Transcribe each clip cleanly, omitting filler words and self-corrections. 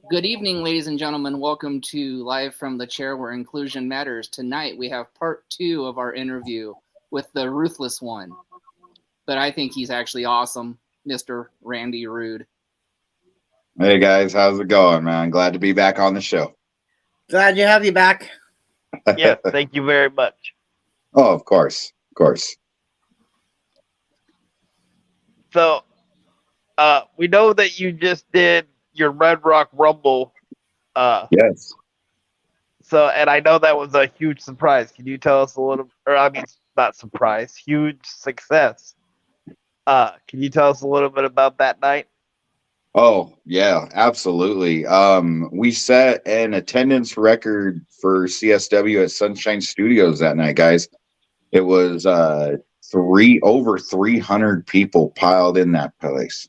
Good evening, ladies and gentlemen. Welcome to Live from the Chair where Inclusion Matters. Tonight we have part 2 of our interview with the ruthless one. But I think he's actually awesome, Mr. Randy Rude. Hey guys, how's it going, man? Glad to be back on the show. Glad to have you back. Yeah, thank you very much. Oh, of course. So, we know that you just did your Red Rock Rumble. Yes. So, and I know that was a huge surprise. Can you tell us a little, or I mean, not surprise, huge success. Can you tell us a little bit about that night? Oh, yeah, absolutely. We set an attendance record for CSW at Sunshine Studios that night, guys. It was over 300 people piled in that place.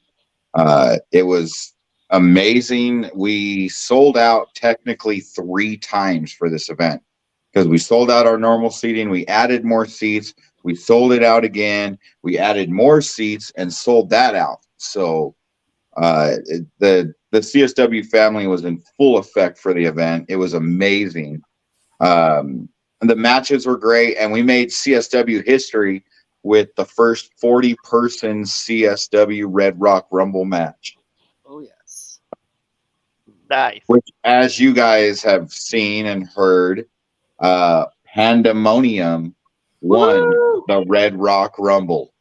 It was amazing. We sold out technically 3 times for this event because we sold out our normal seating. We added more seats. We sold it out again. We added more seats and sold that out. So the CSW family was in full effect for the event. It was amazing. The matches were great, and we made CSW history with the first 40-person CSW Red Rock Rumble match. Oh, yes. Nice. Which, as you guys have seen and heard, Pandemonium won the Red Rock Rumble,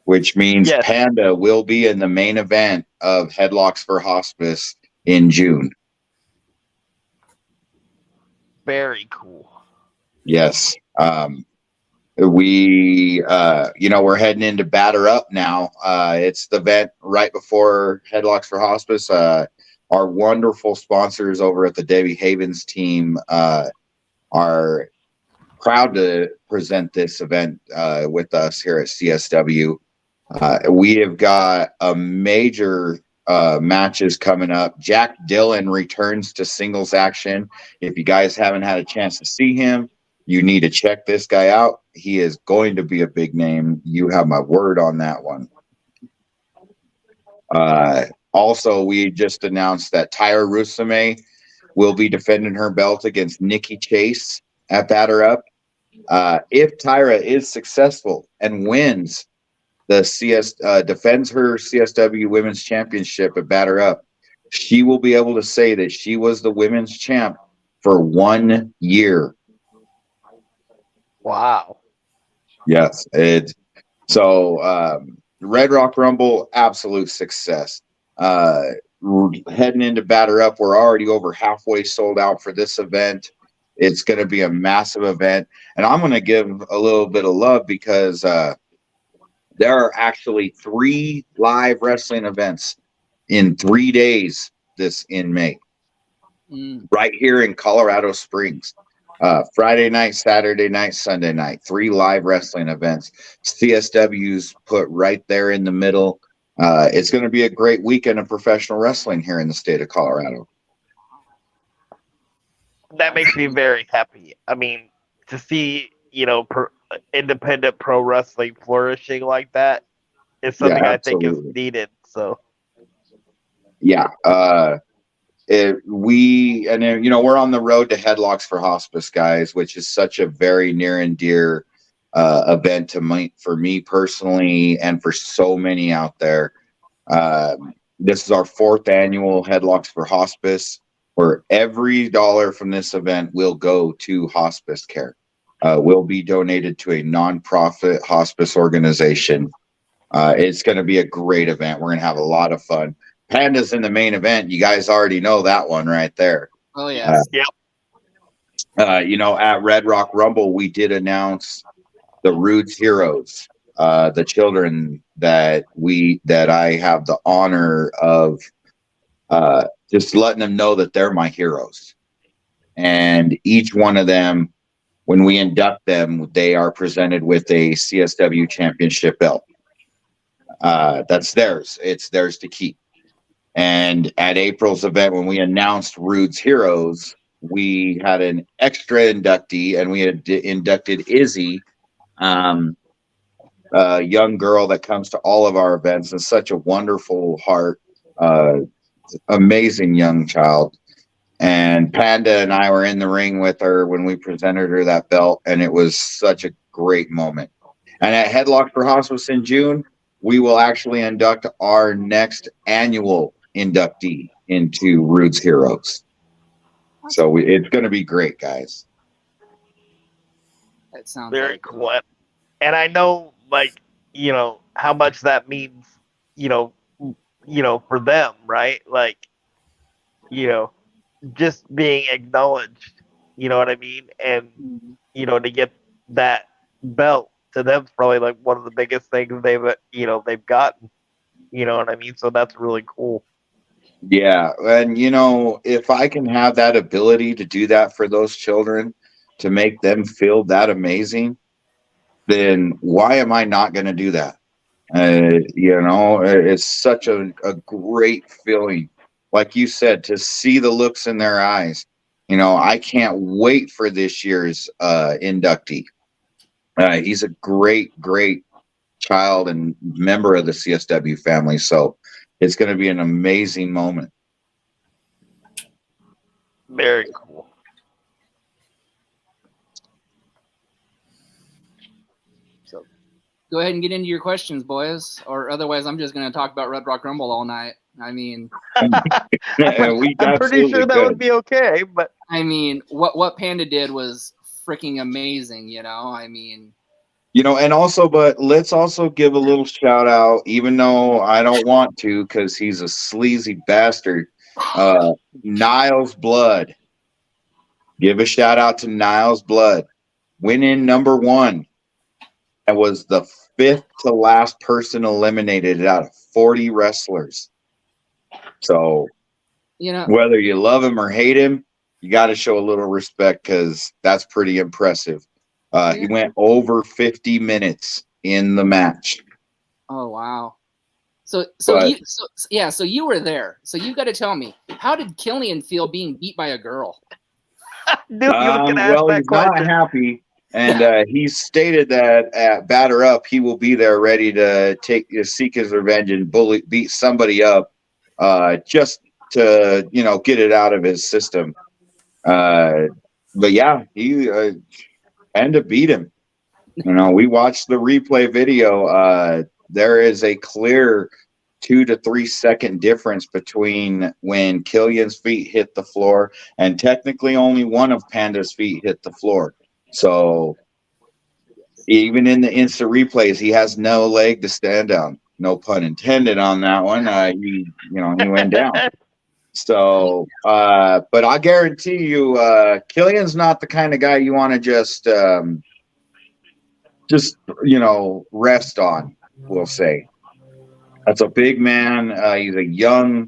which means Yes. Panda will be in the main event of Headlocks for Hospice in June. Very cool. Yes. We're heading into Batter Up now. It's the event right before Headlocks for Hospice. Our wonderful sponsors over at the Debbie Havens team are proud to present this event with us here at CSW. We have got a major matches coming up. Jack Dillon returns to singles action. If you guys haven't had a chance to see him, you need to check this guy out. He is going to be a big name. You have my word on that one. Also, we just announced that Tyra Rusame will be defending her belt against Nikki Chase at Batter Up. If Tyra is successful and wins defends her CSW Women's Championship at Batter Up, she will be able to say that she was the women's champ for 1 year. Wow. Yes. Red Rock Rumble, absolute success. Heading into Batter Up, we're already over halfway sold out for this event. It's going to be a massive event. And I'm going to give a little bit of love because there are actually 3 live wrestling events in 3 days in May. Right here in Colorado Springs. Friday night, Saturday night, Sunday night. 3 live wrestling events. CSW's put right there in the middle. It's going to be a great weekend of professional wrestling here in the state of Colorado. That makes me very happy. I mean, to see, independent pro wrestling flourishing like that is something I think is needed. So, yeah. We're on the road to Headlocks for Hospice, guys, which is such a very near and dear event for me personally and for so many out there. This is our 4th annual Headlocks for Hospice, where every dollar from this event will go to hospice care. Will be donated to a nonprofit hospice organization. It's going to be a great event. We're going to have a lot of fun. Panda's in the main event. You guys already know that one right there. Oh, yes. Yep. At Red Rock Rumble, we did announce the Rude's Heroes, the children that I have the honor of just letting them know that they're my heroes. And each one of them, when we induct them, they are presented with a CSW championship belt. That's theirs. It's theirs to keep. And at April's event, when we announced Rude's Heroes, we had an extra inductee, and we had inducted Izzy young girl that comes to all of our events, and such a wonderful heart, amazing young child. And Panda and I were in the ring with her when we presented her that belt, and it was such a great moment. And at Headlock for Hospice in June, we will actually induct our next annual inductee into Rude's Heroes. So it's going to be great, guys. That sounds Very cool. And I know, like, how much that means, for them, right? Like, just being acknowledged, you know what I mean? And, to get that belt to them is probably like one of the biggest things they've gotten, you know what I mean? So that's really cool. Yeah. And, if I can have that ability to do that for those children, to make them feel that amazing, then why am I not going to do that? It's such a great feeling. Like you said, to see the looks in their eyes. I can't wait for this year's inductee. He's a great, great child and member of the CSW family. So it's going to be an amazing moment. Very cool. So go ahead and get into your questions, boys, or otherwise I'm just going to talk about Red Rock Rumble all night. I mean, I'm pretty sure that would be okay, but I mean, what Panda did was freaking amazing, I mean, and also, but let's also give a little shout out, even though I don't want to, because he's a sleazy bastard. Niles Blood. Give a shout out to Niles Blood. Went in number 1 and was the 5th to last person eliminated out of 40 wrestlers. So, whether you love him or hate him, you got to show a little respect, because that's pretty impressive. He went over 50 minutes in the match. Oh, wow. So you were there. So you got to tell me, how did Killian feel being beat by a girl? Dude, you was gonna ask that he's question. Not happy, and he stated that at Batter Up, he will be there ready to seek his revenge and beat somebody up, just to get it out of his system. But yeah, he and to beat him. We watched the replay video. There is a clear 2 to 3 second difference between when Killian's feet hit the floor, and technically only one of Panda's feet hit the floor. So even in the instant replays, he has no leg to stand on. No pun intended on that one. He went down. So, but I guarantee you, Killian's not the kind of guy you want to just rest on, we'll say. That's a big man. He's a young,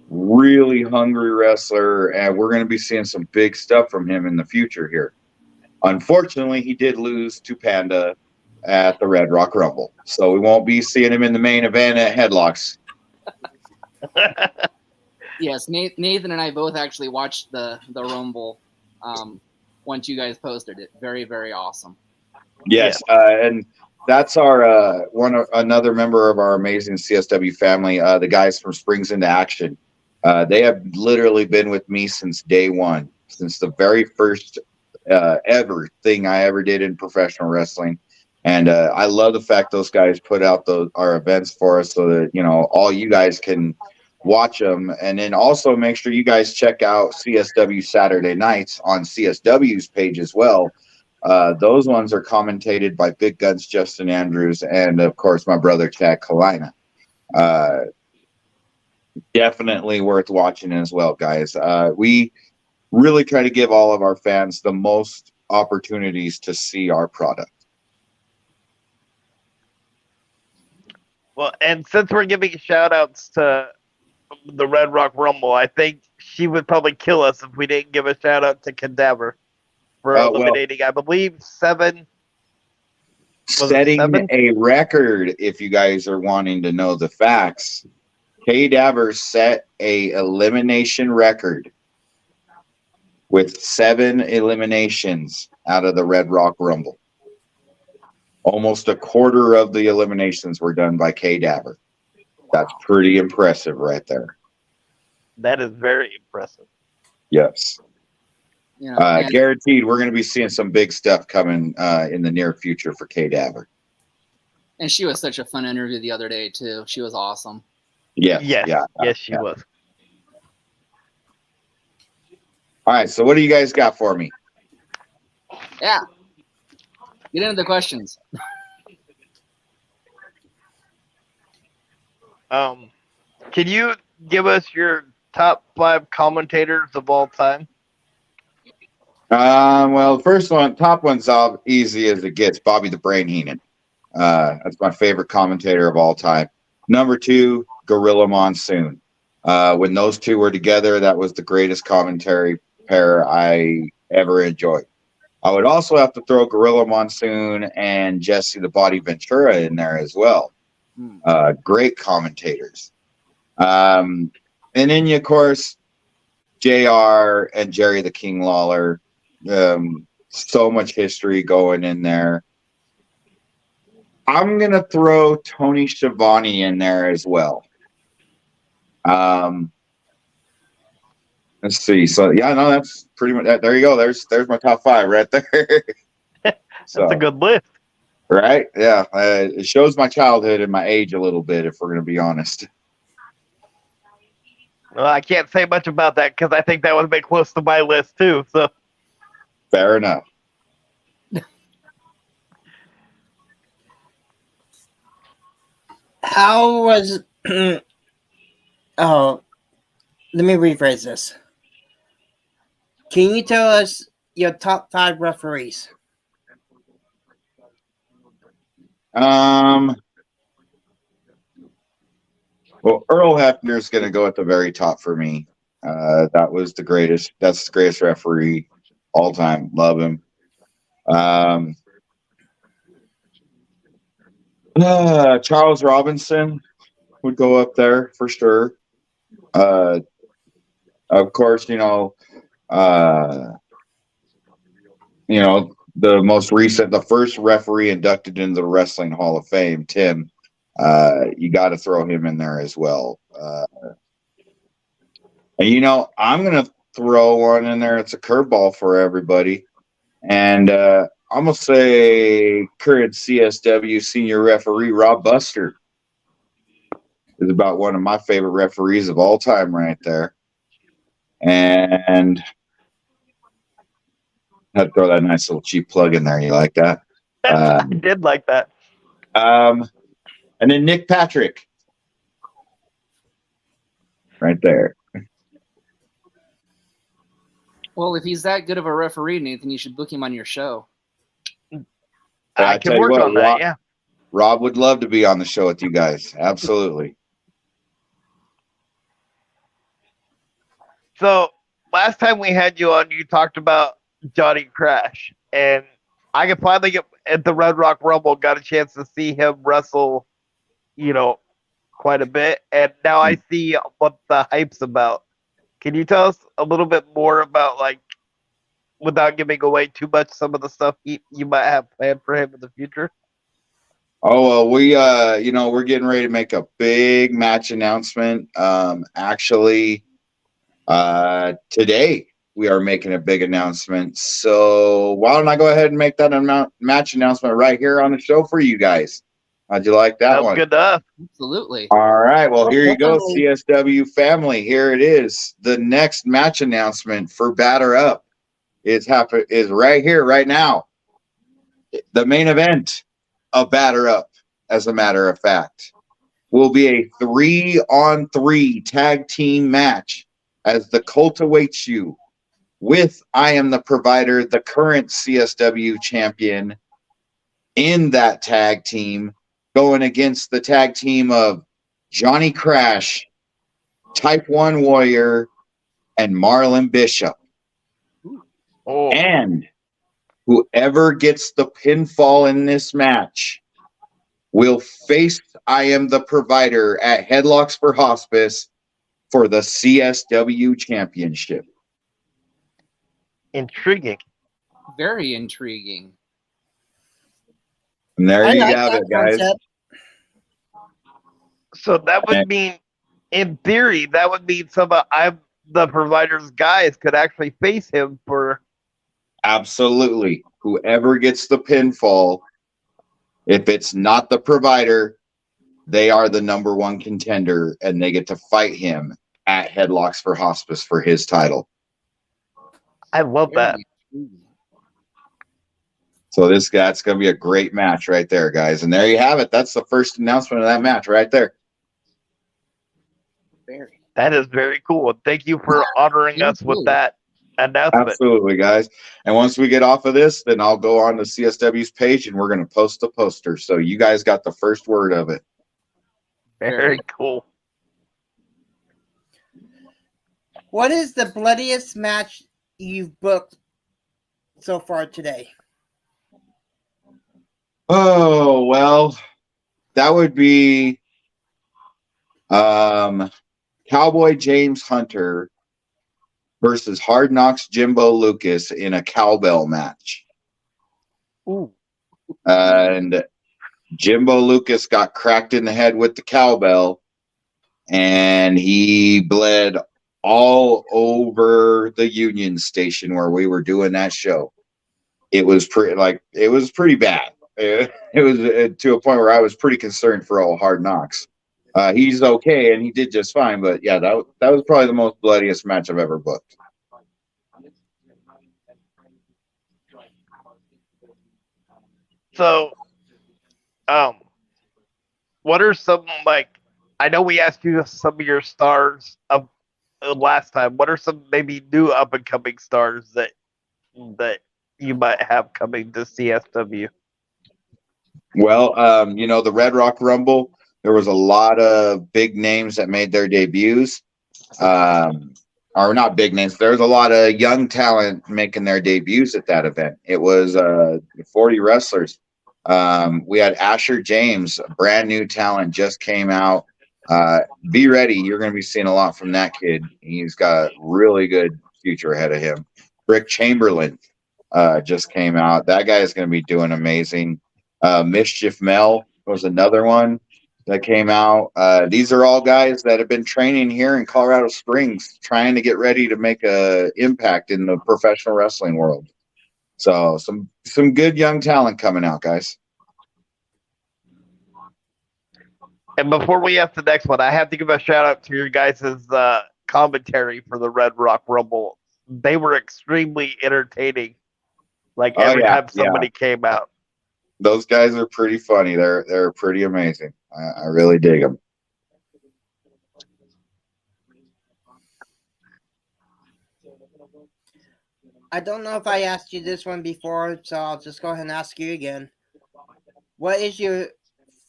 really hungry wrestler, and we're going to be seeing some big stuff from him in the future here. Unfortunately, he did lose to Panda at the Red Rock Rumble, so we won't be seeing him in the main event at Headlocks. Yes, Nathan and I both actually watched the Rumble once you guys posted it. Very, very awesome. Yes, and that's our another member of our amazing CSW family, the guys from Springs into Action. They have literally been with me since day one, since the very first ever thing I ever did in professional wrestling. And I love the fact those guys put out our events for us, so that all you guys can watch them. And then also make sure you guys check out CSW Saturday nights on CSW's page as well. Those ones are commentated by Big Guns Justin Andrews and, of course, my brother Chad Kalina. Definitely worth watching as well, guys. We really try to give all of our fans the most opportunities to see our product. Well, and since we're giving shout-outs to the Red Rock Rumble, I think she would probably kill us if we didn't give a shout-out to Cadaver for eliminating, I believe, 7. Setting a record, if you guys are wanting to know the facts. Cadaver set a elimination record with 7 eliminations out of the Red Rock Rumble. Almost a quarter of the eliminations were done by Cadaver. That's pretty impressive right there. That is very impressive. Yes. You know, and, Guaranteed, we're going to be seeing some big stuff coming in the near future for Cadaver. and she was such a fun interview the other day too. She was awesome. Yes. Yes, she was. All right. So, what do you guys got for me? Yeah. Get into the questions. Can you give us your top 5 commentators of all time? Well, the first one, top one's all easy as it gets. Bobby the Brain Heenan. That's my favorite commentator of all time. Number 2, Gorilla Monsoon. When those two were together, that was the greatest commentary pair I ever enjoyed. I would also have to throw Gorilla Monsoon and Jesse the Body Ventura in there as well. Great commentators. And then, of course, JR and Jerry the King Lawler. So much history going in there. I'm going to throw Tony Schiavone in there as well. Let's see. So, yeah, no, that's pretty much that. There you go. There's my top 5 right there. That's a good list. Right? Yeah. It shows my childhood and my age a little bit, if we're going to be honest. Well, I can't say much about that because I think that would have been close to my list too. So Fair enough. How was? Oh, let me rephrase this. Can you tell us your top 5 referees? Well, Earl Hefner's going to go at the very top for me. That was the greatest. That's the greatest referee all time. Love him. Charles Robinson would go up there for sure. Of course, the most recent, the first referee inducted into the Wrestling Hall of Fame, Tim. You got to throw him in there as well. And I'm gonna throw one in there. It's a curveball for everybody, and I'm gonna say current CSW senior referee Rob Buster is about one of my favorite referees of all time, right there. And I had to throw that nice little cheap plug in there. You like that? I did like that. And then Nick Patrick, right there. Well, if he's that good of a referee, Nathan, you should book him on your show. I can work on that, yeah. Rob would love to be on the show with you guys. Absolutely. So last time we had you on, you talked about Johnny Crash, and I could finally get at the Red Rock Rumble, got a chance to see him wrestle, quite a bit, and now I see what the hype's about. Can you tell us a little bit more about, without giving away too much, some of the stuff you might have planned for him in the future? Oh, well, we're getting ready to make a big match announcement. Actually, today we are making a big announcement. So why don't I go ahead and make that match announcement right here on the show for you guys? How'd you like that one? Good enough. Absolutely. All right. Well, here you go, CSW family. Here it is. The next match announcement for Batter Up is right here, right now. The main event of Batter Up, as a matter of fact, will be a 3-on-3 tag team match as the cult awaits you with I Am the Provider, the current CSW champion, in that tag team, going against the tag team of Johnny Crash, Type 1 Warrior, and Marlon Bishop. Oh. And whoever gets the pinfall in this match will face I Am the Provider at Headlocks for Hospice for the CSW championship. Intriguing. Very intriguing. And there I you like have that it, guys. concept. So that would mean, in theory, that would mean some of the provider's guys could actually face him for. Absolutely. Whoever gets the pinfall, if it's not the provider, they are the number one contender, and they get to fight him at Headlocks for Hospice for his title. I love that. So that's going to be a great match right there, guys. And there you have it. That's the first announcement of that match right there. That is very cool. Thank you for honoring us with that announcement. Absolutely, guys. And once we get off of this, then I'll go on to CSW's page and we're going to post the poster. So you guys got the first word of it. Very cool. What is the bloodiest match you've booked so far today? Oh, well, that would be Cowboy James Hunter versus Hard Knocks Jimbo Lucas in a cowbell match. Ooh. And Jimbo Lucas got cracked in the head with the cowbell, and he bled all over the Union Station where we were doing that show. It was pretty bad. It was to a point where I was pretty concerned for all Hard Knocks. He's okay, and he did just fine. But yeah, that was probably the most bloodiest match I've ever booked. So, what are some, like, I know we asked you some of your stars last time. What are some maybe new up and coming stars that you might have coming to CSW? Well, the Red Rock Rumble, there was a lot of big names that made their debuts. Or not big names. There was a lot of young talent making their debuts at that event. It was 40 wrestlers. We had Asher James, a brand new talent, just came out. Be ready. You're going to be seeing a lot from that kid. He's got a really good future ahead of him. Rick Chamberlain just came out. That guy is going to be doing amazing. Mischief Mel was another one that came out. These are all guys that have been training here in Colorado Springs, trying to get ready to make a impact in the professional wrestling world. So some good young talent coming out, guys. And before we ask the next one, I have to give a shout out to your guys' commentary for the Red Rock Rumble. They were extremely entertaining. Like every time somebody came out. Those guys are pretty funny. They're pretty amazing. I really dig them. I don't know if I asked you this one before, so I'll just go ahead and ask you again. What is your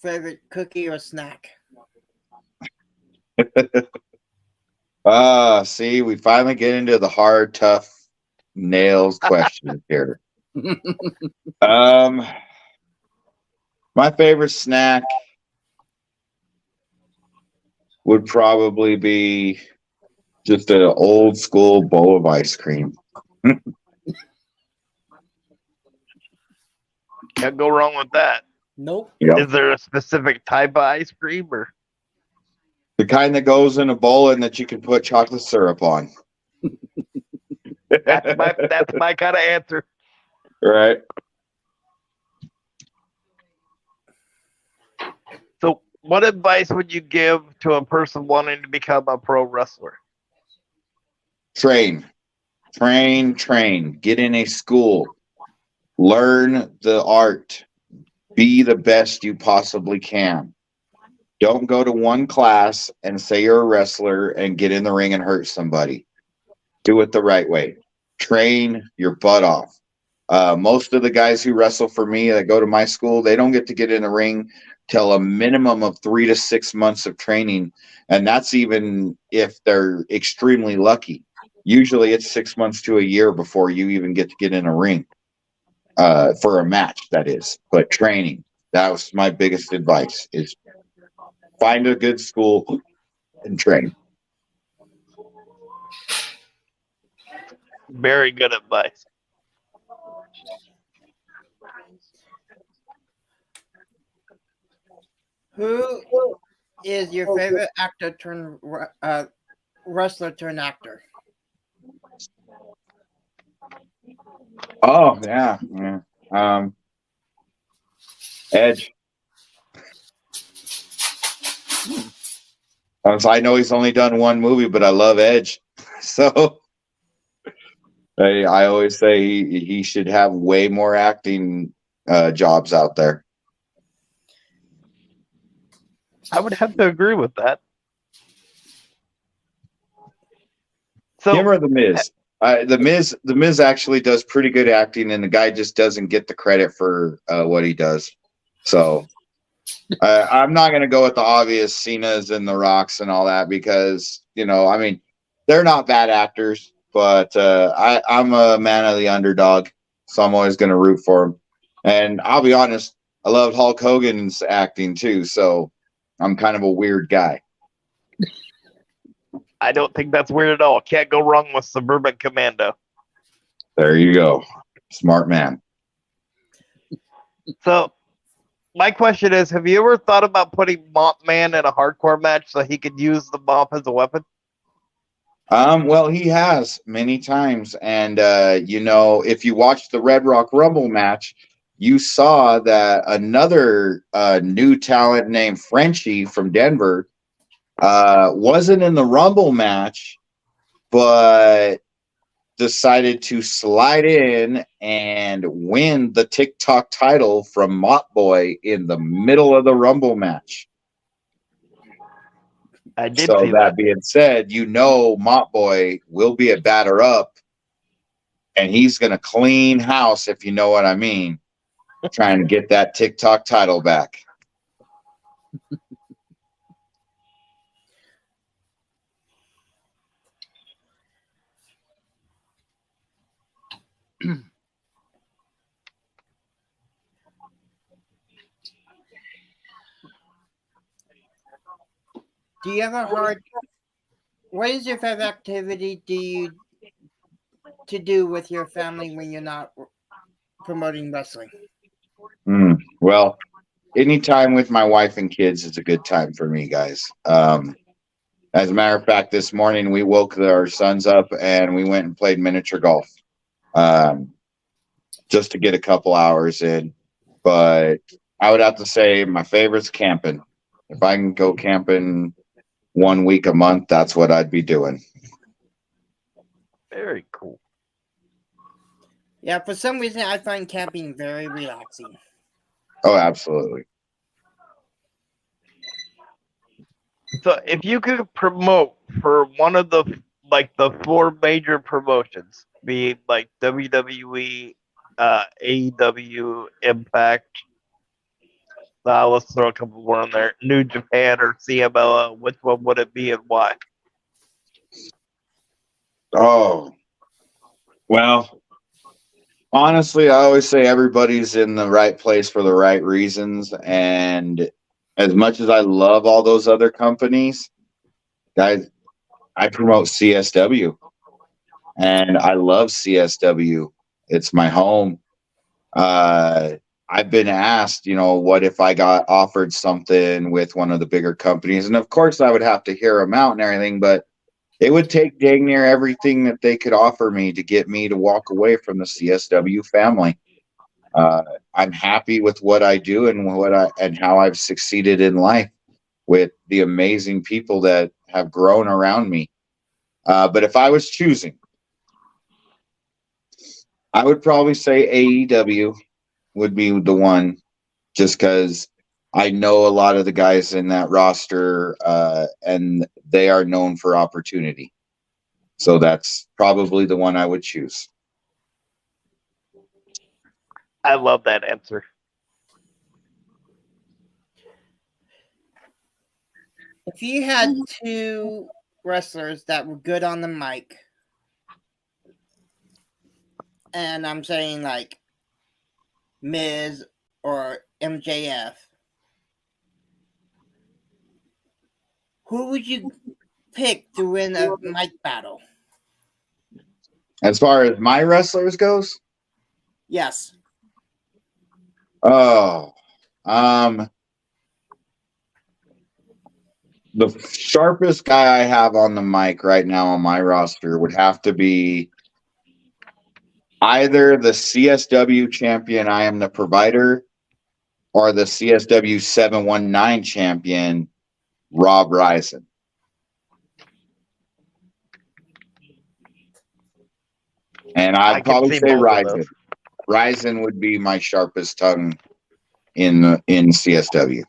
favorite cookie or snack? See, we finally get into the hard, tough nails questions here. My favorite snack would probably be just an old school bowl of ice cream. Can't go wrong with that. Nope. Yep. Is there a specific type of ice cream or The kind that goes in a bowl and that you can put chocolate syrup on? that's my kind of answer. Right. So what advice would you give to a person wanting to become a pro wrestler? Train. Get in a school. Learn the art. Be the best you possibly can. Don't go to one class and say you're a wrestler and get in the ring and hurt somebody. Do it the right way. Train your butt off. Most of the guys who wrestle for me that go to my school, they don't get in the ring till a minimum of 3 to 6 months of training. And that's even if they're extremely lucky. Usually it's 6 months to a year before you even get to get in a ring for a match, that is. But training, that was my biggest advice, is find a good school and train. Very good advice. Who is your favorite actor turned wrestler turned actor? Oh yeah, yeah. Edge. I know he's only done one movie, but I love Edge. So I always say he should have way more acting jobs out there. I would have to agree with that. So, Him or the Miz? The Miz actually does pretty good acting, and the guy just doesn't get the credit for what he does. So I'm not going to go with the obvious Cena's and the Rocks and all that because I mean, they're not bad actors, but I'm a man of the underdog, so I'm always going to root for him. And I'll be honest, I loved Hulk Hogan's acting too, so I'm kind of a weird guy. I don't think that's weird at all. Can't go wrong with Suburban Commando. There you go. Smart man. So, my question is, have you ever thought about putting Mop Man in a hardcore match so he could use the mop as a weapon? Well, he has many times. And, if you watch the Red Rock Rumble match, you saw that another new talent named Frenchie from Denver wasn't in the Rumble match, but decided to slide in and win the TikTok title from Mop Boy in the middle of the Rumble match. I did So see that being said, Mop Boy will be a batter up, and he's going to clean house, if you know what I mean, trying to get that TikTok title back. Do you have what is your favorite activity to do with your family when you're not promoting wrestling? Well, anytime with my wife and kids is a good time for me, guys. As a matter of fact, this morning we woke our sons up and we went and played miniature golf, just to get a couple hours in. But I would have to say my favorite's camping. If I can go camping 1 week a month, that's what I'd be doing. Very cool. Yeah, for some reason I find camping very relaxing. Oh, absolutely. So if you could promote for one of the four major promotions, be it like WWE, AEW, Impact, let's throw a couple more in there, New Japan or CMLL, which one would it be and why? Oh, well, honestly, I always say everybody's in the right place for the right reasons. And as much as I love all those other companies, guys, I promote CSW. And I love CSW. It's my home. I've been asked, what if I got offered something with one of the bigger companies? And of course, I would have to hear them out and everything, but it would take dang near everything that they could offer me to get me to walk away from the CSW family. I'm happy with what I do and how I've succeeded in life with the amazing people that have grown around me. But if I was choosing, I would probably say AEW would be the one, just because I know a lot of the guys in that roster, and they are known for opportunity. So that's probably the one I would choose. I love that answer. If you had two wrestlers that were good on the mic, and I'm saying like Miz or MJF, who would you pick to win a mic battle? As far as my wrestlers goes, Yes. oh, The sharpest guy I have on the mic right now on my roster would have to be either the CSW champion, I Am the Provider, or the CSW 719 champion, Rob Risen. And I'd probably say Risen. Risen would be my sharpest tongue in CSW.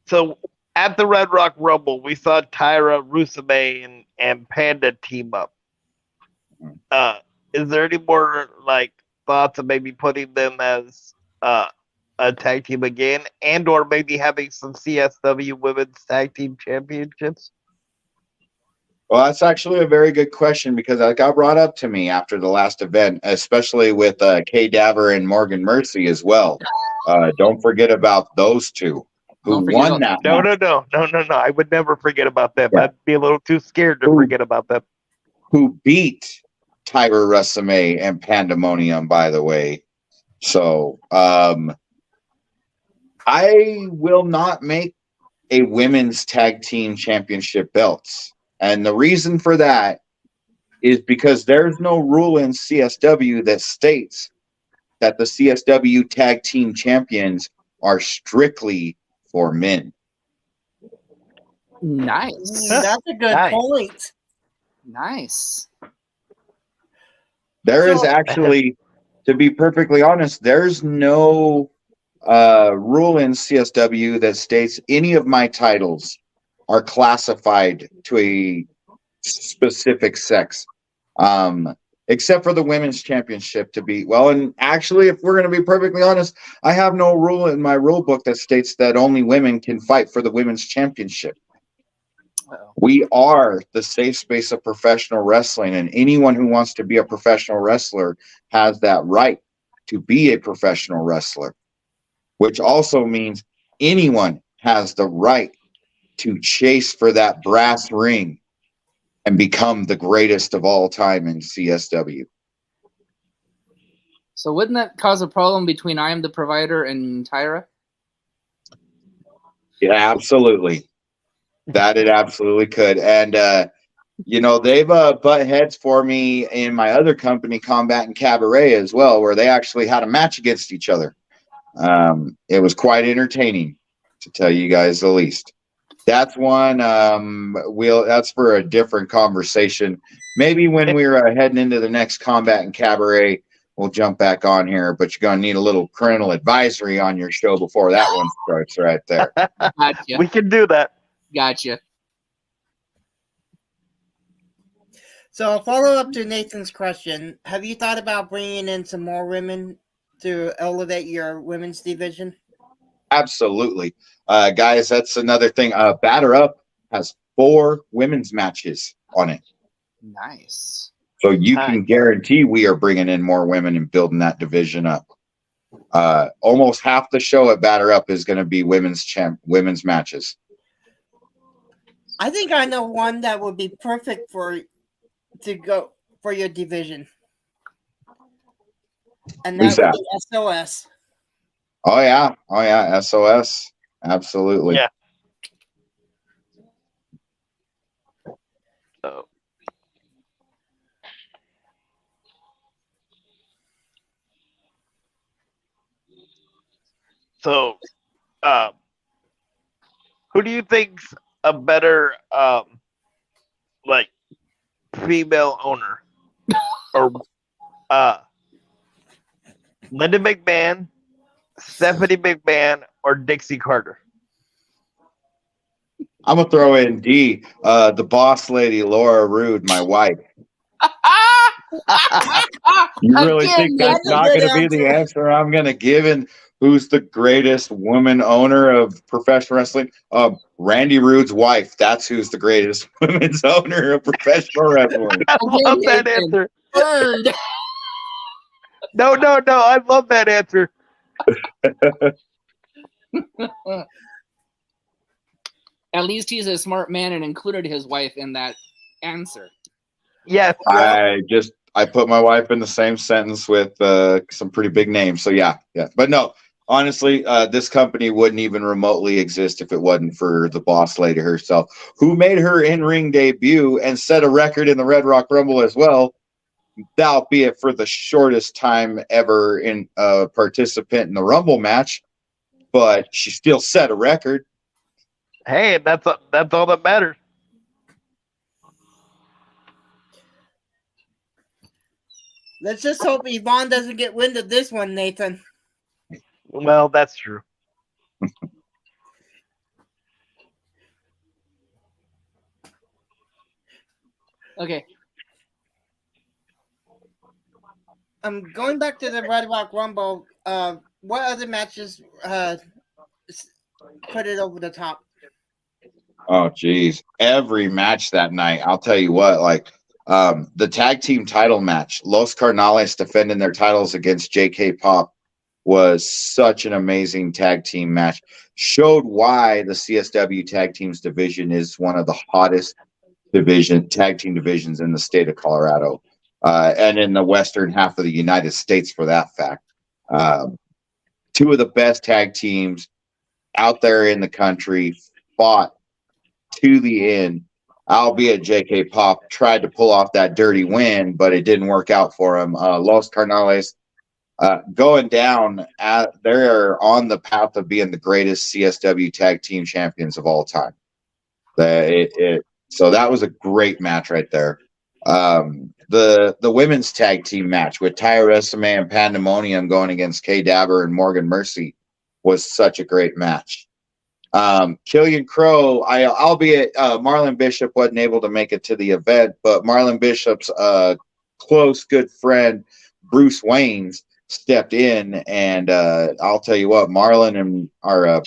So at the Red Rock Rumble, we saw Tyra, Rusame, and Panda team up. Is there any more like thoughts of maybe putting them as a tag team again, and or maybe having some CSW Women's Tag Team Championships? Well, that's actually a very good question because it got brought up to me after the last event, especially with Kay Daver and Morgan Mercy as well. Don't forget about those two who won that match. No. I would never forget about them. Yeah. I'd be a little too scared to forget about them. Who beat Tyra Rusame and Pandemonium, by the way. So I will not make a women's tag team championship belts. And the reason for that is because there's no rule in CSW that states that the CSW tag team champions are strictly for men. Nice. That's a good point. Nice. There is actually, to be perfectly honest, there's no rule in CSW that states any of my titles are classified to a specific sex, except for the women's championship to be well. And actually, if we're going to be perfectly honest, I have no rule in my rule book that states that only women can fight for the women's championship. Uh-oh. We are the safe space of professional wrestling, and anyone who wants to be a professional wrestler has that right to be a professional wrestler, which also means anyone has the right to chase for that brass ring and become the greatest of all time in CSW. So wouldn't that cause a problem between I Am the Provider and Tyra? Yeah, absolutely. That it absolutely could. And, they've butt heads for me in my other company, Combat and Cabaret, as well, where they actually had a match against each other. It was quite entertaining, to tell you guys the least. That's one. That's for a different conversation. Maybe when we're heading into the next Combat and Cabaret, we'll jump back on here. But you're gonna need a little parental advisory on your show before that one starts, right there. Gotcha. We can do that. Gotcha. So a follow-up to Nathan's question, have you thought about bringing in some more women to elevate your women's division? Absolutely. Guys, that's another thing. Batter Up has 4 women's matches on it. Nice. So you can guarantee we are bringing in more women and building that division up. Almost half the show at Batter Up is going to be women's matches. I think I know one that would be perfect to go for your division. And that would be SOS. Oh yeah, SOS. Absolutely. Yeah. So, who do you think's a better female owner? Or Linda McMahon, Stephanie McMahon, or Dixie Carter? I'm gonna throw in D, the boss lady, Laura Rude, my wife. You really think that's not going to be the answer I'm going to give? And who's the greatest woman owner of professional wrestling? Randy Rude's wife. That's who's the greatest women's owner of professional wrestling. I love that answer. No. I love that answer. At least he's a smart man and included his wife in that answer. Yes. I put my wife in the same sentence with some pretty big names. So yeah. But no, honestly, this company wouldn't even remotely exist if it wasn't for the boss lady herself, who made her in-ring debut and set a record in the Red Rock Rumble as well, albeit for the shortest time ever in a participant in the Rumble match. But she still set a record. Hey, that's all that matters. Let's just hope Yvonne doesn't get wind of this one, Nathan. Well, that's true. Okay. Going back to the Red Rock Rumble, what other matches put it over the top? Oh, geez. Every match that night, I'll tell you what, like the tag team title match, Los Carnales defending their titles against JK Pop was such an amazing tag team match. Showed why the CSW tag teams division is one of the hottest tag team divisions in the state of Colorado, and in the western half of the United States for that fact. Two of the best tag teams out there in the country fought to the end, albeit JK Pop tried to pull off that dirty win, but it didn't work out for him. Los Carnales going down, they're on the path of being the greatest CSW tag team champions of all time. So that was a great match right there. The women's tag team match with Tyra Resume and Pandemonium going against Kay Dabber and Morgan Mercy was such a great match. Killian Crow, albeit Marlon Bishop wasn't able to make it to the event, but Marlon Bishop's close good friend Bruce Waynes stepped in, and I'll tell you what,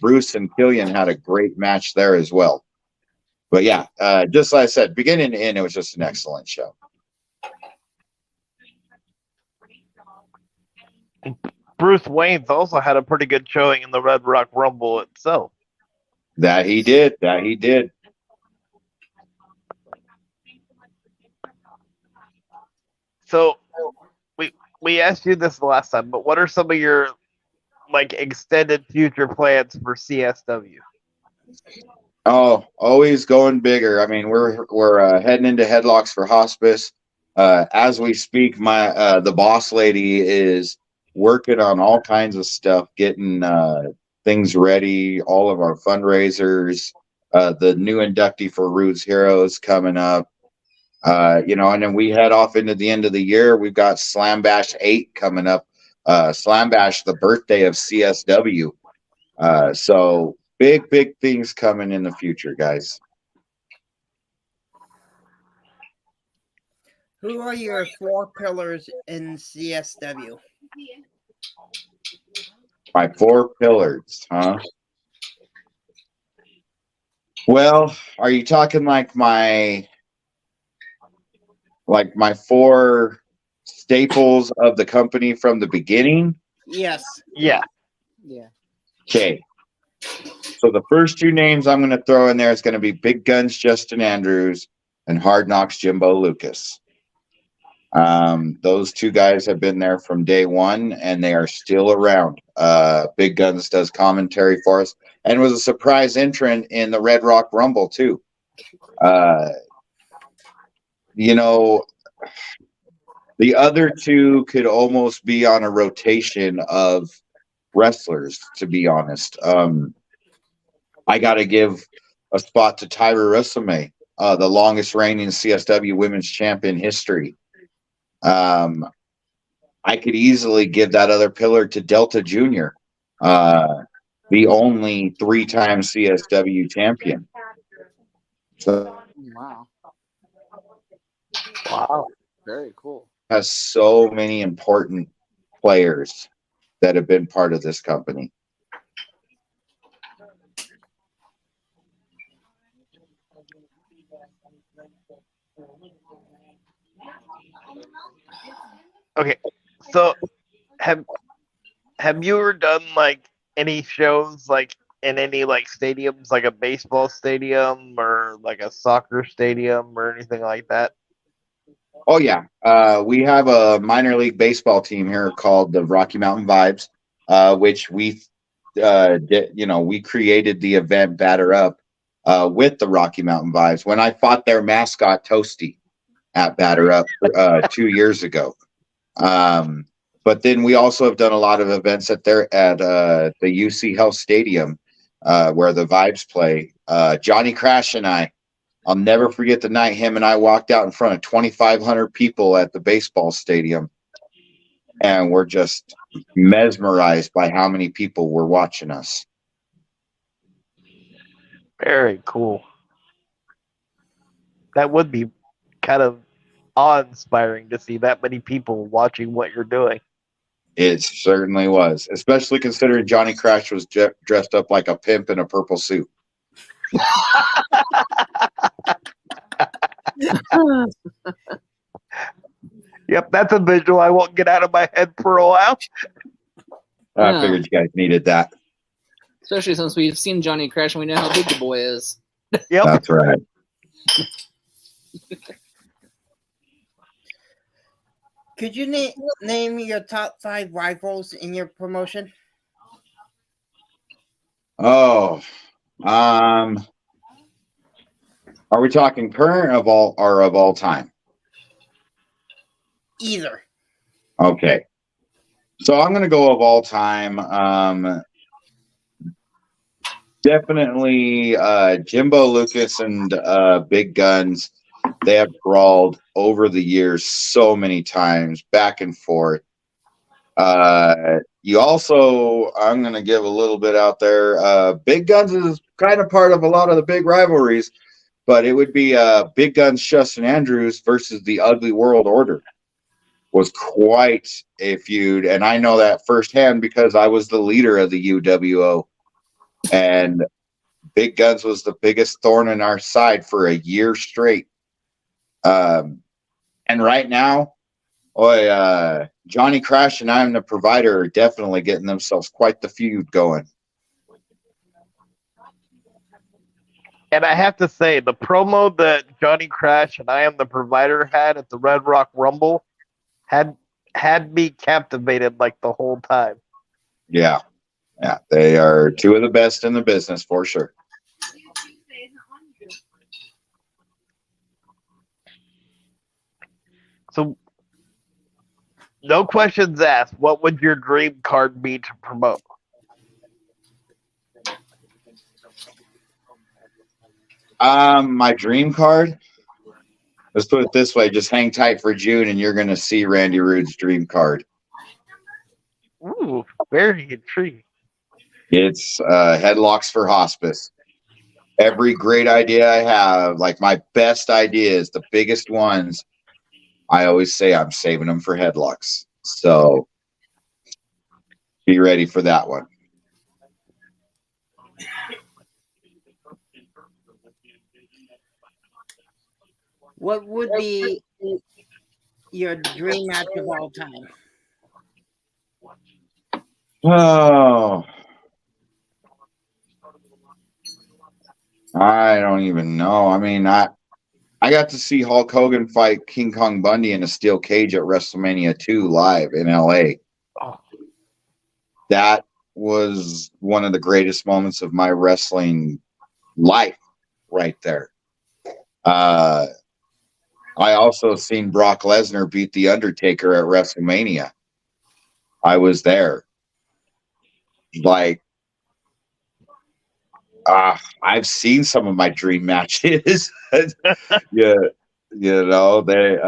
Bruce and Killian had a great match there as well. But yeah, just like I said, beginning to end, it was just an excellent show. Bruce Wayne's also had a pretty good showing in the Red Rock Rumble itself. That he did. So we asked you this the last time, but what are some of your like extended future plans for CSW? Oh, always going bigger. I mean, we're heading into headlocks for hospice. As we speak, the boss lady is working on all kinds of stuff, getting things ready, all of our fundraisers, the new inductee for Roots Heroes coming up. And then we head off into the end of the year. We've got Slam Bash 8 coming up. Slam Bash, the birthday of CSW. So big things coming in the future, guys. Who are your 4 pillars in CSW? My 4 pillars, huh? Well, are you talking like my 4 staples of the company from the beginning? Yes. Yeah. Okay. So the first 2 names I'm going to throw in there is going to be Big Guns Justin Andrews and Hard Knocks Jimbo Lucas. Those 2 guys have been there from day one, and they are still around. Big Guns does commentary for us and was a surprise entrant in the Red Rock Rumble too. The other 2 could almost be on a rotation of wrestlers, to be honest. I got to give a spot to Tyra Resume, the longest reigning CSW women's champion history. I could easily give that other pillar to Delta Jr., the only 3-time CSW champion. So Wow. Very cool. Has so many important players that have been part of this company. Okay, so have you ever done like any shows like in any like stadiums, like a baseball stadium or like a soccer stadium or anything like that? Oh yeah, we have a minor league baseball team here called the Rocky Mountain Vibes, which we created the event Batter Up with the Rocky Mountain Vibes when I fought their mascot Toasty at Batter Up 2 years ago. Um, but then we also have done a lot of events at the UC Health Stadium where the Vibes play. Johnny Crash and I'll never forget the night him and I walked out in front of 2,500 people at the baseball stadium, and we're just mesmerized by how many people were watching us. Very cool. That would be kind of awe-inspiring to see that many people watching what you're doing. It certainly was, especially considering Johnny Crash was dressed up like a pimp in a purple suit. Yep, that's a visual I won't get out of my head for a while. I figured you guys needed that. Especially since we've seen Johnny Crash and we know how big the boy is. Yep. That's right. Could you name your top 5 rivals in your promotion? Oh, are we talking current of all time? Either. Okay. So I'm going to go of all time. Definitely Jimbo Lucas and Big Guns. They have brawled over the years so many times, back and forth. You also, I'm going to give a little bit out there. Big Guns is kind of part of a lot of the big rivalries, but it would be Big Guns Justin Andrews versus the Ugly World Order. Was quite a feud, and I know that firsthand because I was the leader of the UWO, and Big Guns was the biggest thorn in our side for a year straight. And right now, Johnny Crash and I'm the provider are definitely getting themselves quite the feud going. And I have to say, the promo that Johnny Crash and I Am the Provider had at the Red Rock Rumble had me captivated like the whole time. Yeah, they are two of the best in the business for sure. So, no questions asked. What would your dream card be to promote? My dream card. Let's put it this way: just hang tight for June, and you're going to see Randy Rude's dream card. Ooh, very intriguing. It's headlocks for hospice. Every great idea I have, like my best ideas, the biggest ones, I always say I'm saving them for headlocks. So be ready for that one. What would be your dream match of all time? Oh, I don't even know. I mean, I got to see Hulk Hogan fight King Kong Bundy in a steel cage at WrestleMania 2 live in LA. Oh. That was one of the greatest moments of my wrestling life right there. I also seen Brock Lesnar beat The Undertaker at WrestleMania. I was there. Like, I've seen some of my dream matches. Yeah, they.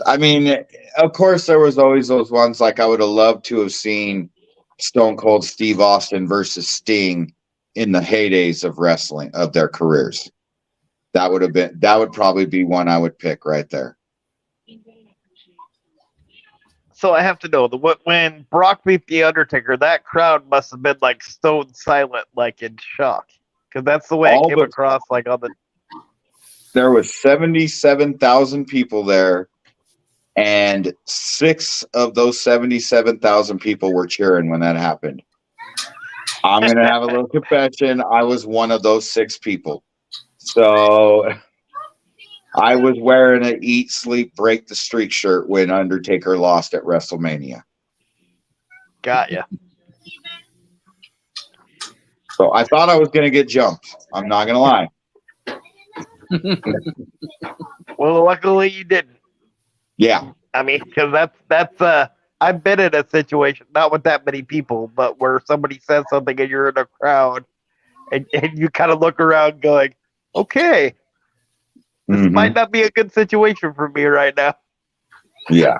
I mean, of course, there was always those ones. Like, I would have loved to have seen Stone Cold Steve Austin versus Sting in the heydays of wrestling of their careers. That would probably be one I would pick right there. So I have to know when Brock beat The Undertaker, that crowd must have been like stone silent, like in shock, because that's the way it came across. Like on the, there was 77,000 people there, and 6 of those 77,000 people were cheering when that happened. I'm gonna have a little confession. I was one of those 6 people. So I was wearing an Eat, Sleep, Break the Streak shirt when Undertaker lost at WrestleMania. Got ya. So I thought I was going to get jumped. I'm not going to lie. Well, luckily you didn't. Yeah. I mean, because that's I've been in a situation, not with that many people, but where somebody says something and you're in a crowd, and you kind of look around going, okay, this might not be a good situation for me right now. Yeah.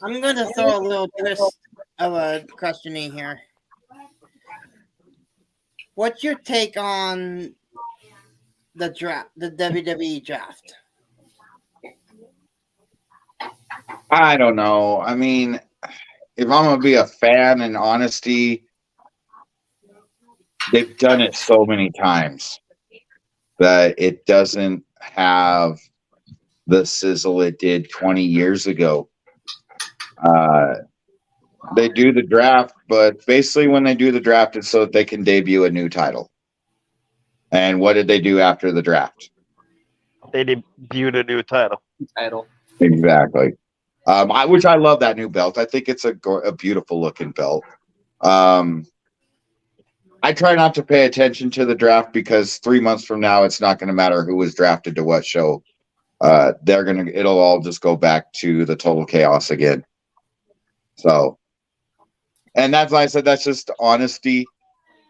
I'm going to throw a little twist of a question in here. What's your take on the draft, the WWE draft? I don't know. I mean, if I'm going to be a fan in honesty, they've done it so many times that it doesn't have the sizzle it did 20 years ago. They do the draft, but basically when they do the draft, it's so that they can debut a new title. And what did they do after the draft? They debuted a new title. Exactly. Which I love that new belt. I think it's a beautiful looking belt. I try not to pay attention to the draft because 3 months from now, it's not going to matter who was drafted to what show. It'll all just go back to the total chaos again. So, and that's why I said that's just honesty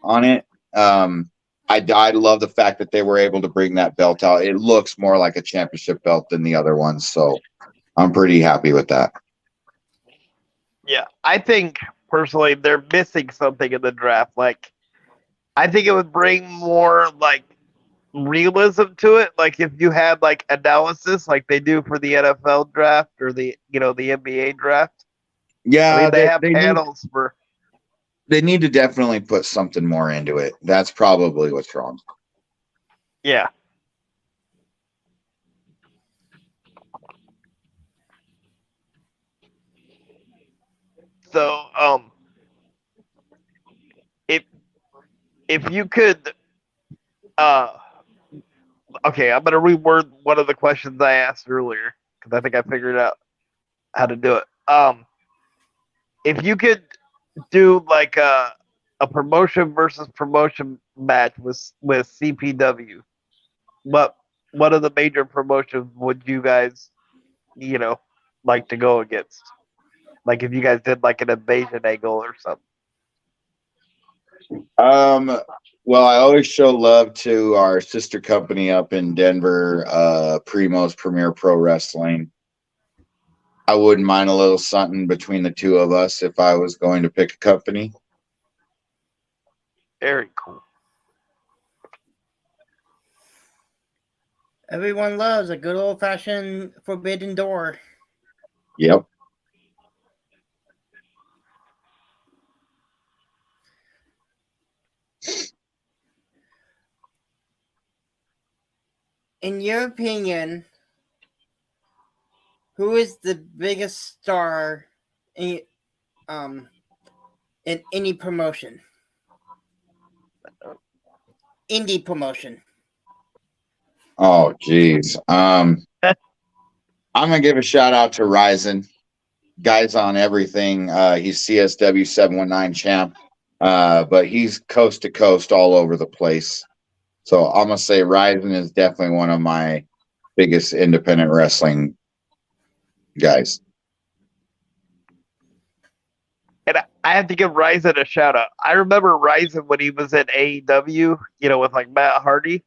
on it. I love the fact that they were able to bring that belt out. It looks more like a championship belt than the other ones, so I'm pretty happy with that. Yeah, I think personally they're missing something in the draft. Like, I think it would bring more like realism to it. Like if you had like analysis, like they do for the NFL draft or the NBA draft. Yeah, I mean, they have panels for. They need to definitely put something more into it. That's probably what's wrong. Yeah. So, if you could, okay, I'm gonna reword one of the questions I asked earlier because I think I figured out how to do it. If you could do like a promotion versus promotion match with CPW, what of the major promotions would you guys, like to go against? Like if you guys did like an invasion angle or something. Well, I always show love to our sister company up in Denver, Primo's Premier Pro Wrestling. I wouldn't mind a little something between the two of us if I was going to pick a company. Very cool. Everyone loves a good old-fashioned Forbidden Door. Yep. In your opinion, who is the biggest star in any promotion? Indie promotion. Oh, geez. I'm gonna give a shout out to Ryzen. Guy's on everything. He's CSW 719 champ, but he's coast to coast all over the place. So I'm gonna say Ryzen is definitely one of my biggest independent wrestling guys. And I have to give Ryzen a shout out. I remember Ryzen when he was in AEW, with like Matt Hardy.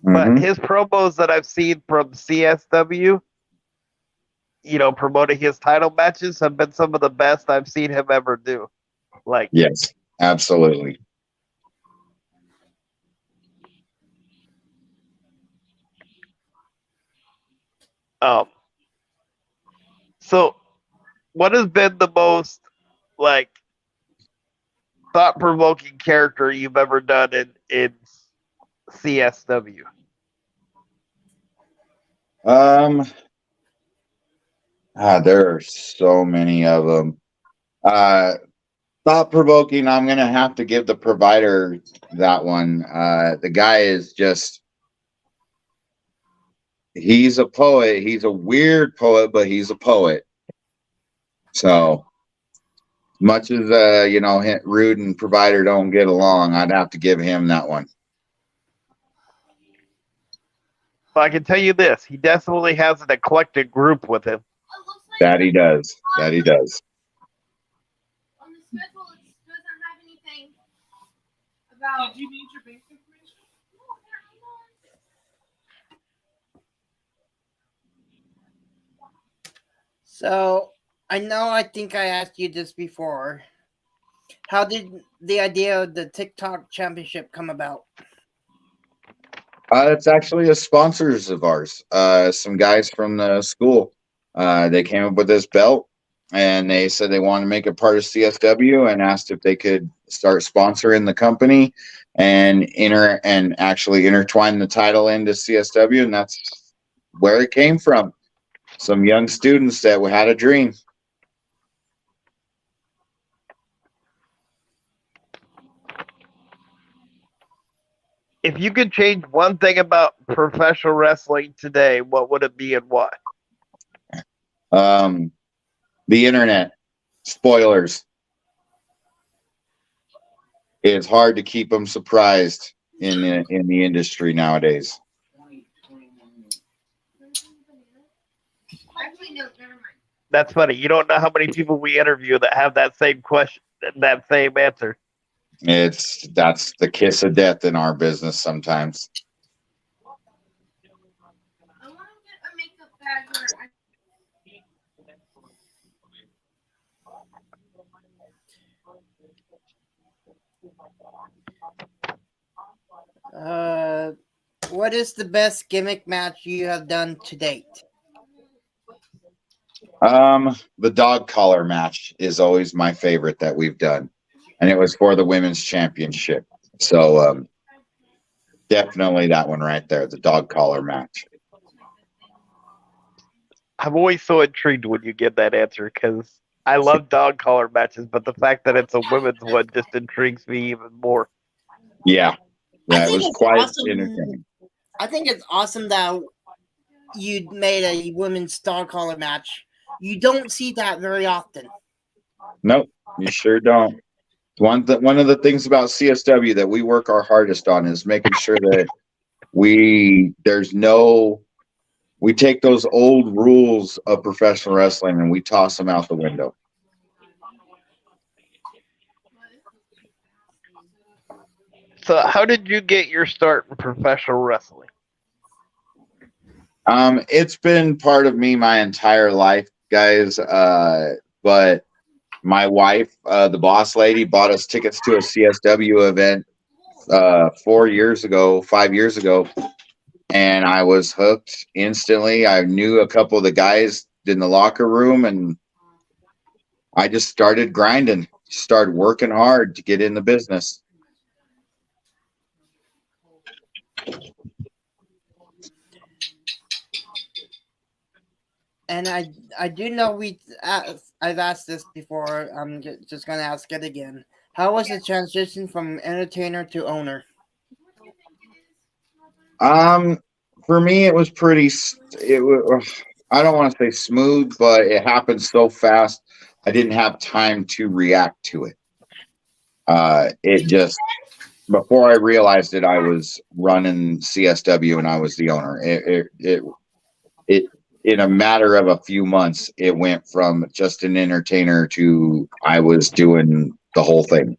But his promos that I've seen from CSW, promoting his title matches have been some of the best I've seen him ever do. Like, yes, absolutely. So what has been the most like thought-provoking character you've ever done in CSW? There are so many of them. Thought provoking. I'm gonna have to give the provider that one. The guy is just. He's a poet. He's a weird poet, but he's a poet. So much as Rude and provider don't get along, I'd have to give him that one. Well, I can tell you this: he definitely has an eclectic group with him. That he does. That he does. On the schedule, it doesn't have anything about. Did you need your bank information? No, apparently not. So I think I asked you this before. How did the idea of the TikTok championship come about? It's actually a sponsors of ours. Some guys from the school. They came up with this belt, and they said they wanted to make it part of CSW, and asked if they could start sponsoring the company and actually intertwine the title into CSW, and that's where it came from. Some young students that had a dream. If you could change one thing about professional wrestling today, what would it be and why? The internet. Spoilers. It's hard to keep them surprised in the industry nowadays. Actually, no, never mind. That's funny. You don't know how many people we interview that have that same question, that same answer. That's the kiss of death in our business sometimes. I want to get a makeup bag where I. What is the best gimmick match you have done to date? The dog collar match is always my favorite that we've done, and it was for the women's championship. So definitely that one right there, the dog collar match. I'm always so intrigued when you get that answer because I love dog collar matches, but the fact that it's a women's one just intrigues me even more. Yeah, I it think was it's quite awesome. entertaining. I think it's awesome that you made a women's dog collar match. You don't see that very often. Nope, you sure don't. One of the things about CSW that we work our hardest on is making sure that we take those old rules of professional wrestling and we toss them out the window. So, how did you get your start in professional wrestling? It's been part of me my entire life, guys. But my wife, the boss lady, bought us tickets to a CSW event 5 years ago, and I was hooked instantly. I knew a couple of the guys in the locker room, and I just started grinding, started working hard to get in the business. And I do know I've asked this before. I'm just gonna ask it again. How was the transition from entertainer to owner? For me, it was pretty. I don't want to say smooth, but it happened so fast. I didn't have time to react to it. It just before I realized it, I was running CSW and I was the owner. It in a matter of a few months, it went from just an entertainer to I was doing the whole thing.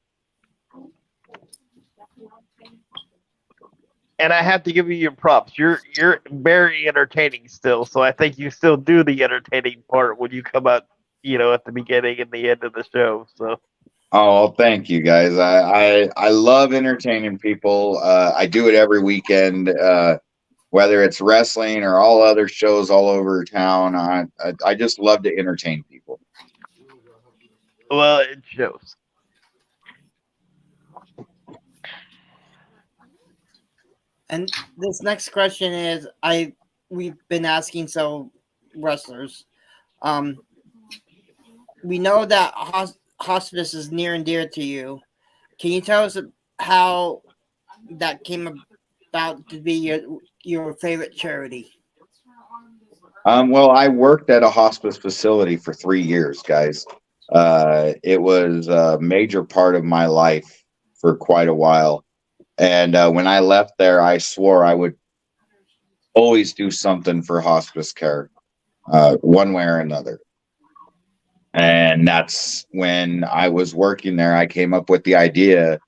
And I have to give you your props. You're very entertaining still, so I think you still do the entertaining part when you come out, at the beginning and the end of the show. So. Oh, thank you guys. I love entertaining people. I do it every weekend, whether it's wrestling or all other shows all over town. I just love to entertain people. Well, it shows. And this next question is we've been asking wrestlers. We know that hospice is near and dear to you. Can you tell us how that came about to be your favorite charity? Well, I worked at a hospice facility for 3 years, guys. It was a major part of my life for quite a while. And when I left there, I swore I would always do something for hospice care, one way or another. And that's when I was working there, I came up with the idea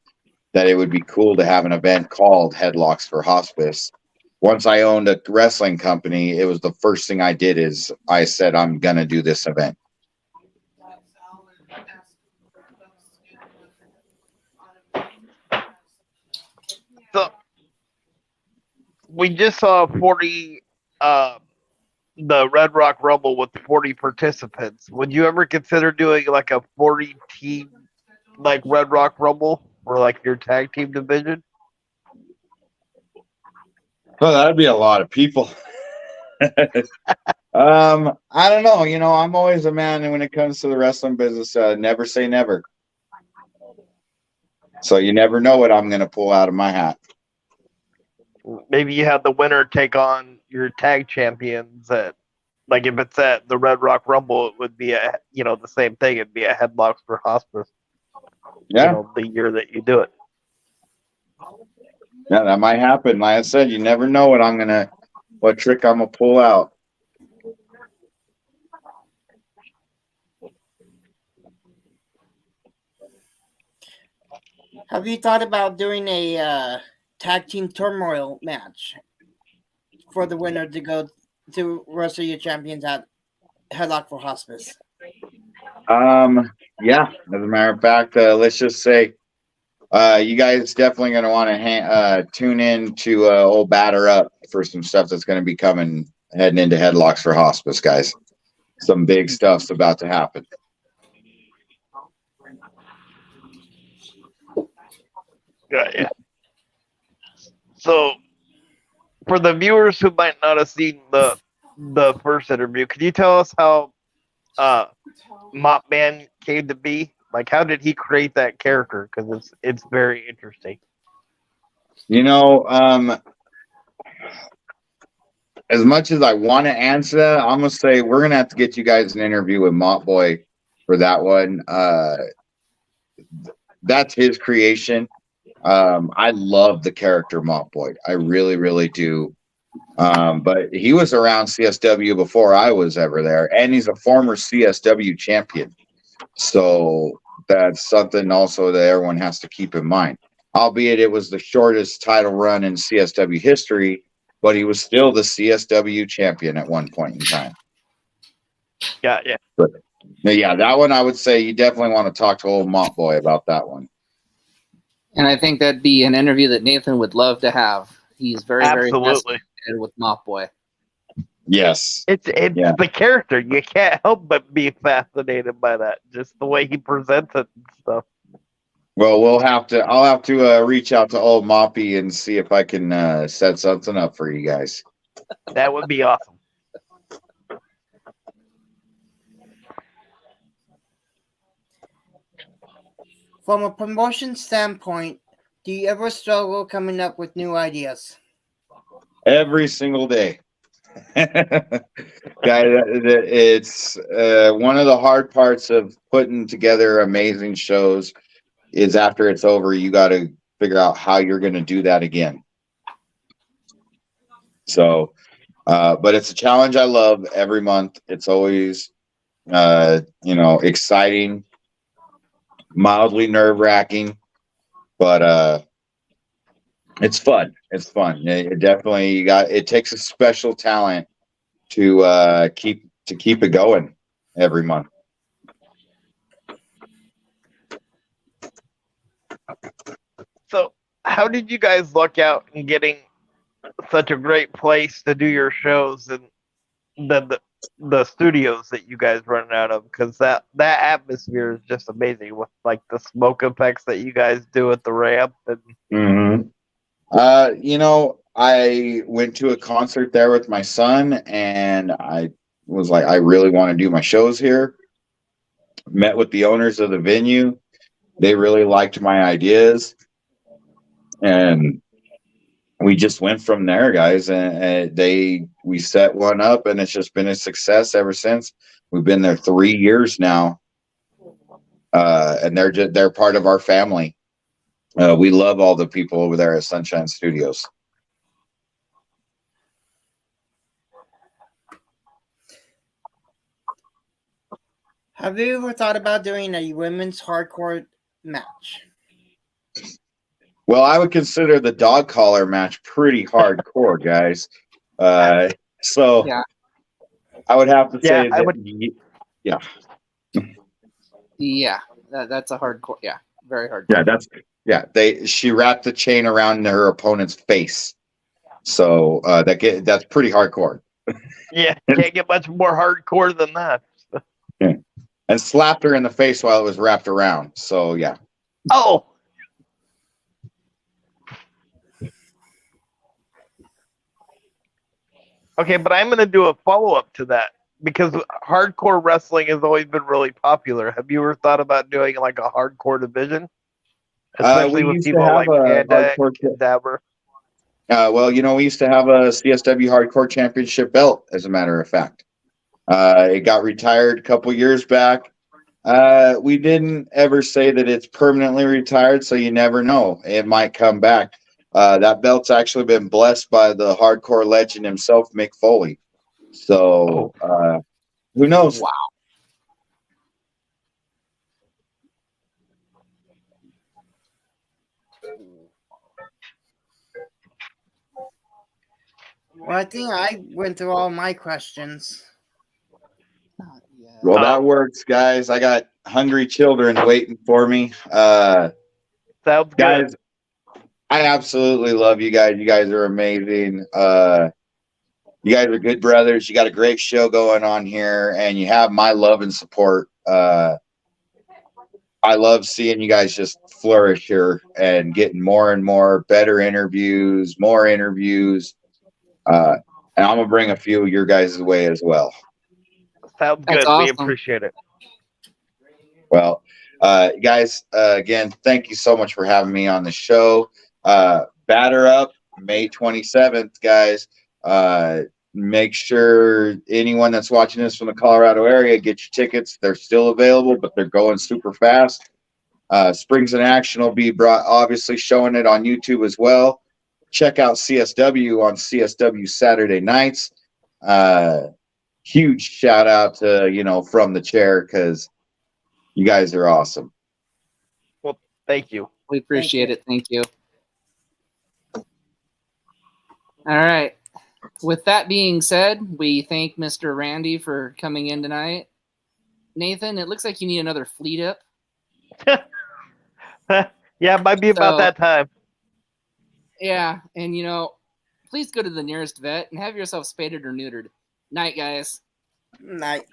that it would be cool to have an event called Headlocks for Hospice. Once I owned a wrestling company, it was the first thing I did is I said, I'm going to do this event. So we just saw 40, the Red Rock Rumble with 40 participants. Would you ever consider doing like a 40 team, like Red Rock Rumble for like your tag team division? Well, that'd be a lot of people. I don't know. You know, I'm always a man, and when it comes to the wrestling business, never say never. So you never know what I'm going to pull out of my hat. Maybe you have the winner take on your tag champions at, like if it's at the Red Rock Rumble, it would be the same thing. It'd be a Headlocks for Hospice. Yeah. The year that you do it. Yeah, that might happen. Like I said, you never know what trick I'm going to pull out. Have you thought about doing a tag team turmoil match for the winner to go to wrestle your champions at Headlock for Hospice? Yeah. As a matter of fact, let's just say, you guys definitely going to want to tune in to old Batter Up for some stuff that's going to be heading into Headlocks for Hospice, guys. Some big stuff's about to happen. Yeah. So, for the viewers who might not have seen the first interview, could you tell us how Mop Man came to be? Like, how did he create that character? Because it's very interesting. You know, as much as I want to answer that, I'm gonna say we're gonna have to get you guys an interview with Mop Boy for that one. That's his creation. I love the character Mop Boy. I really, really do. But he was around CSW before I was ever there, and he's a former CSW champion. So that's something also that everyone has to keep in mind. Albeit it was the shortest title run in CSW history, but he was still the CSW champion at one point in time. Yeah. But yeah, that one I would say you definitely want to talk to old Mop Boy about that one. And I think that'd be an interview that Nathan would love to have. He's very, very fascinated with Mop Boy. Yes. It's the character. You can't help but be fascinated by that. Just the way he presents it and stuff. Well, I'll have to reach out to old Moppy and see if I can set something up for you guys. That would be awesome. From a promotion standpoint, do you ever struggle coming up with new ideas? Every single day. It's one of the hard parts of putting together amazing shows is after it's over, you got to figure out how you're going to do that again. So, but it's a challenge I love every month. It's always, exciting, mildly nerve-wracking, but it's fun. It's fun. It definitely it takes a special talent to keep it going every month. So, how did you guys luck out in getting such a great place to do your shows and the studios that you guys run out of? Because that atmosphere is just amazing with like the smoke effects that you guys do at the ramp. And I went to a concert there with my son, and I was like, I really want to do my shows here. met with the owners of the venue. They really liked my ideas, and we just went from there, guys. And we set one up, and it's just been a success ever since. We've been there 3 years now, and they're part of our family. We love all the people over there at Sunshine Studios. Have you ever thought about doing a women's hardcore match? Well, I would consider the dog collar match pretty hardcore, guys. So Yeah. I would have to say I that, would. yeah. Yeah, that's a hardcore. Yeah, very hardcore. She wrapped the chain around her opponent's face, so that's pretty hardcore. Yeah, can't get much more hardcore than that. Yeah. And slapped her in the face while it was wrapped around. So yeah. Oh. Okay, but I'm going to do a follow-up to that because hardcore wrestling has always been really popular. Have you ever thought about doing like a hardcore division? Especially We with used to people have like a Panda hardcore. and Cadaver. Well, we used to have a CSW Hardcore Championship belt, as a matter of fact. It got retired a couple years back. We didn't ever say that it's permanently retired, so you never know. It might come back. That belt's actually been blessed by the hardcore legend himself, Mick Foley. So who knows? Wow. Well, I think I went through all my questions. Well, that works, guys. I got hungry children waiting for me. Sounds good. Guys, I absolutely love you guys. You guys are amazing. You guys are good brothers. You got a great show going on here, and you have my love and support. I love seeing you guys just flourish here and getting more and more better interviews, more interviews. And I'm gonna bring a few of your guys' way as well. Sounds That's good. We awesome. appreciate it. Well, guys, again, thank you so much for having me on the show. Batter Up, May 27th, guys. Make sure anyone that's watching this from the Colorado area, get your tickets. They're still available, but they're going super fast. Springs in Action will be obviously showing it on YouTube as well. Check out CSW on CSW Saturday nights. Huge shout out to, From the Chair, because you guys are awesome. Well, thank you. We appreciate it. Thank you. All right. With that being said, we thank Mr. Randy for coming in tonight. Nathan, it looks like you need another fleet up. Yeah, it might be about that time. Yeah, and please go to the nearest vet and have yourself spaded or neutered. Night, guys. Night.